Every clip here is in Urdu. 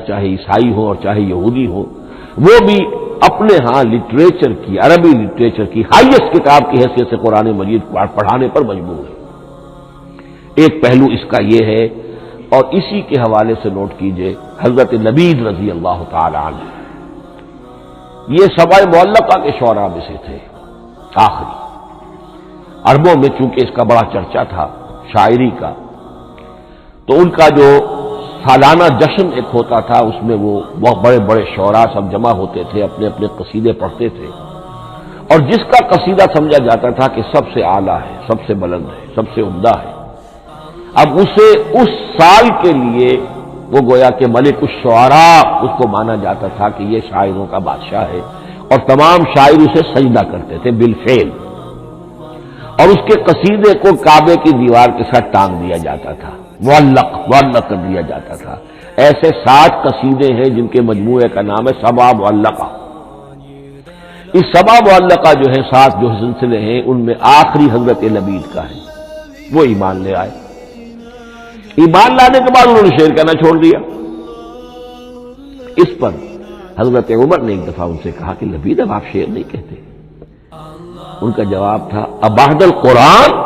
چاہے عیسائی ہو اور چاہے یہودی ہو، وہ بھی اپنے ہاں لٹریچر کی، عربی لٹریچر کی ہائیسٹ کتاب کی حیثیت سے قرآن مجید پڑھانے پر مجبور ہے۔ ایک پہلو اس کا یہ ہے، اور اسی کے حوالے سے نوٹ کیجئے حضرت لبید رضی اللہ تعالی عنہ، یہ سبع معلقہ کے شعراء میں سے تھے آخری۔ عربوں میں چونکہ اس کا بڑا چرچا تھا شاعری کا، تو ان کا جو سالانہ جشن ایک ہوتا تھا، اس میں وہ بہت بڑے بڑے شعراء سب جمع ہوتے تھے، اپنے اپنے قصیدے پڑھتے تھے، اور جس کا قصیدہ سمجھا جاتا تھا کہ سب سے اعلیٰ ہے، سب سے بلند ہے، سب سے عمدہ ہے، اب اسے اس سال کے لیے وہ گویا کہ ملک الشعراء اس کو مانا جاتا تھا کہ یہ شاعروں کا بادشاہ ہے، اور تمام شاعر اسے سجدہ کرتے تھے بالفعل، اور اس کے قصیدے کو کعبے کی دیوار کے ساتھ ٹانگ دیا جاتا تھا، معلق کر دیا جاتا تھا۔ ایسے 60 قصیدے ہیں جن کے مجموعے کا نام ہے سبع معلقہ۔ اس سبع معلقہ جو ہے 7 جو سلسلے ہیں، ان میں آخری حضرت لبید کا ہے، وہ ایمان لے آئے۔ ایمان لانے کے بعد انہوں نے شعر کہنا چھوڑ دیا۔ اس پر حضرت عمر نے ایک دفعہ ان سے کہا کہ لبید اب آپ شعر نہیں کہتے۔ ان کا جواب تھا ابعد القرآن،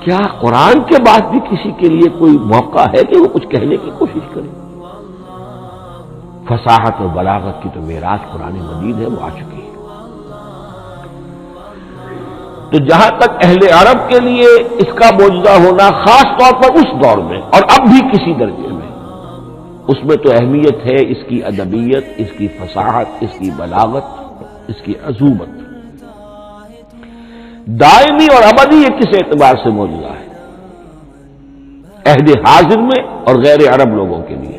کیا قرآن کے بعد بھی کسی کے لیے کوئی موقع ہے کہ وہ کچھ کہنے کی کوشش کرے؟ فصاحت اور بلاغت کی تو معراج قرآن مجید ہے، وہ آ چکی ہے۔ تو جہاں تک اہل عرب کے لیے اس کا موجودہ ہونا خاص طور پر اس دور میں اور اب بھی کسی درجے میں، اس میں تو اہمیت ہے اس کی ادبیت، اس کی فصاحت، اس کی بلاغت، اس کی عذوبت، دائمی اور ابدی یہ کس اعتبار سے موجودہ ہے عہد حاضر میں اور غیر عرب لوگوں کے لیے۔